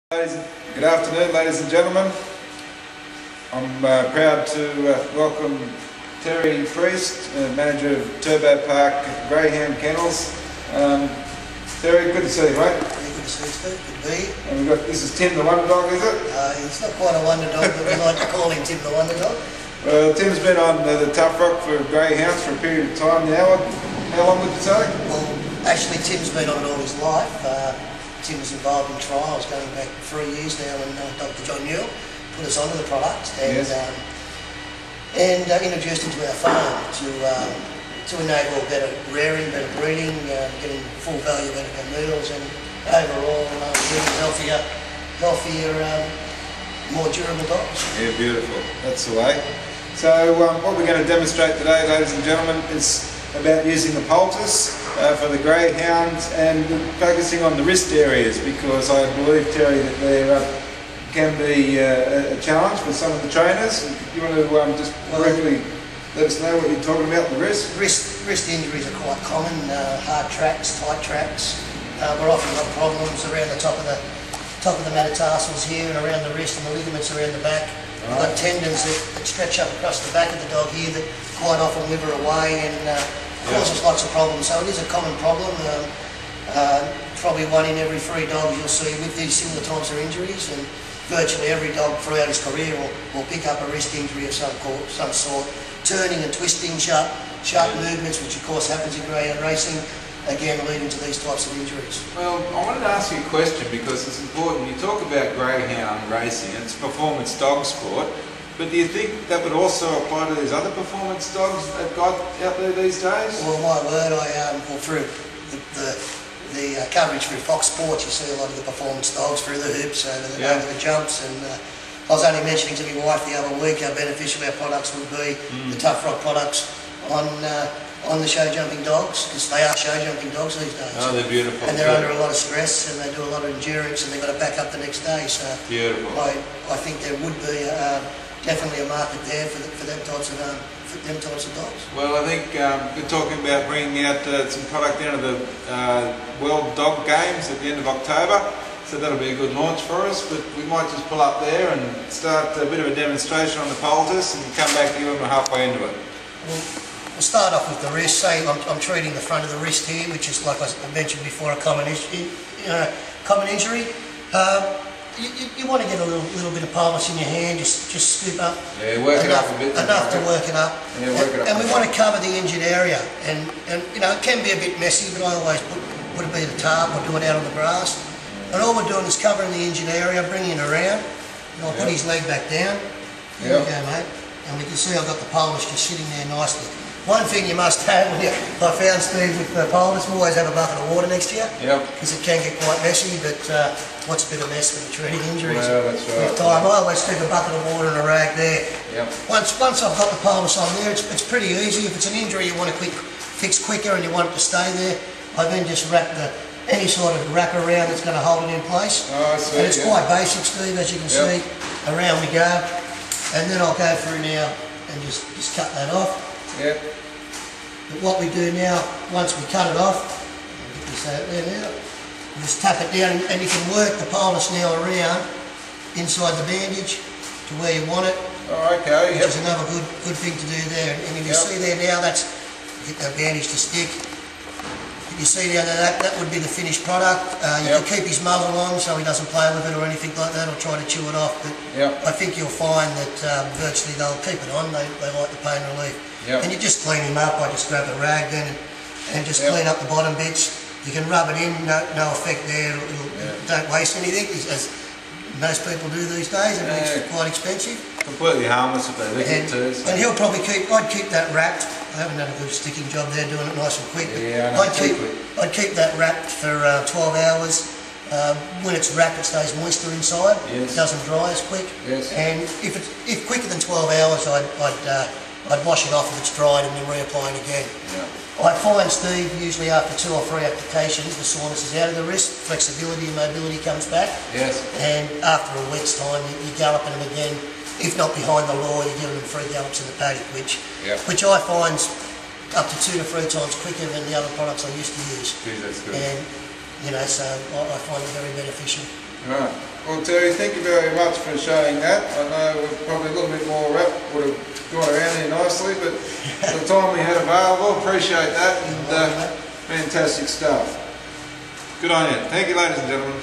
Good afternoon, ladies and gentlemen. I'm proud to welcome Terry Priest, manager of Turbo Park Greyhound Kennels. Terry, good to see you, mate. Yeah, good to see you, Steve. Good to be here. And we've got, this is Tim the Wonder Dog, is it? He's not quite a wonder dog, but we like to call him Tim the Wonder Dog. Well, Tim's been on the TuffRock for Greyhounds for a period of time now. How long would you say? Well, actually, Tim's been on it all his life. Tim was involved in trials going back 3 years now, and Dr. John Newell put us onto the product and, yes. and introduced him to our farm to enable better rearing, better breeding, getting full value out of our meals, and overall getting healthier, more durable dogs. Yeah, beautiful. That's the way. So what we're going to demonstrate today, ladies and gentlemen, is about using the poultice for the greyhounds and focusing on the wrist areas, because I believe, Terry, that there can be a challenge for some of the trainers. You want to just briefly let us know what you're talking about, the wrist? Wrist injuries are quite common, hard tracks, tight tracks. We're often got problems around the top of the metatarsals here and around the wrist, and the ligaments around the back. We've got tendons that stretch up across the back of the dog here that quite often wither away and causes lots of problems. So it is a common problem. Probably 1 in every 3 dogs you'll see with these similar types of injuries, and virtually every dog throughout his career will pick up a wrist injury of some sort. Turning and twisting, sharp movements, which of course happens in greyhound racing, again leading to these types of injuries. Well, I wanted to ask you a question because it's important. You talk about greyhound racing, it's a performance dog sport, but do you think that would also apply to these other performance dogs they've got out there these days? Well, my word, through the coverage through Fox Sports, you see a lot of the performance dogs through the hoops, over the jumps, and I was only mentioning to my wife the other week how beneficial our products would be, the TuffRock products, on the show jumping dogs, because they are show jumping dogs these days. Oh, they're beautiful. And they're under a lot of stress, and they do a lot of endurance, and they've got to back up the next day. So beautiful. I think there would be definitely a market there for them types of dogs. Well, I think we're talking about bringing out some product down to the World Dog Games at the end of October. So that'll be a good launch for us, but we might just pull up there and start a bit of a demonstration on the poultice and come back to you when we're halfway into it. We'll start off with the wrist. Say I'm treating the front of the wrist here, which is, like I mentioned before, a common injury. You want to get a little bit of poultice in your hand, just scoop up. Yeah, work it up a bit. Enough to work it up. Yeah, work it up. And we want to cover the injured area. And you know, it can be a bit messy, but I always put a bit of tarp or do it out on the grass. And all we're doing is covering the injured area, bringing it around. And I'll put his leg back down. There we go, mate. And we can see I've got the poultice just sitting there nicely. One thing you must have, I found, Steve, with the poultice, we always have a bucket of water next to you. Because it can get quite messy, but what's a bit of mess when you're treating injuries? Well, that's right. With time, I always stick a bucket of water and a rag there. Once I've got the poultice on there, it's pretty easy. If it's an injury you want to fix quicker and you want it to stay there, I then just wrap any sort of wrap around that's going to hold it in place. Oh, I see, and it's quite basic, Steve, as you can see. Around we go. And then I'll go through now and just cut that off. But what we do now, once we cut it off, I'll get this out there now, you just tap it down, and you can work the poultice now around inside the bandage to where you want it. Oh, okay. Which is another good thing to do there. And if you see there now, that's get that bandage to stick. You see down there, that would be the finished product. You can keep his muzzle on so he doesn't play with it or anything like that, or try to chew it off. But I think you'll find that virtually they'll keep it on. They like the pain relief. And you just clean him up. I just grab a rag then and just clean up the bottom bits. You can rub it in, no effect there. Don't waste anything, as most people do these days. It's quite expensive. Completely harmless if they lick it too. So. And he'll probably I'd keep that wrapped. I haven't done a good sticking job there, doing it nice and quick. I'd keep that wrapped for 12 hours. When it's wrapped, it stays moister inside. It doesn't dry as quick. And if quicker than 12 hours, I'd wash it off if it's dried and then reapply it again. I find, Steve, usually after 2 or 3 applications, the soreness is out of the wrist, flexibility and mobility comes back. And after a week's time, you gallop them again. If not behind the law, you're giving them 3 gallops in the paddock, which I find's up to 2 to 3 times quicker than the other products I used to use. Gee, that's good. And you know, so I find it very beneficial. Right. Well, Terry, thank you very much for showing that. I know probably a little bit more wrap would have gone around here nicely, but for the time we had available, appreciate that, and fantastic stuff. Good on you. Thank you, ladies and gentlemen.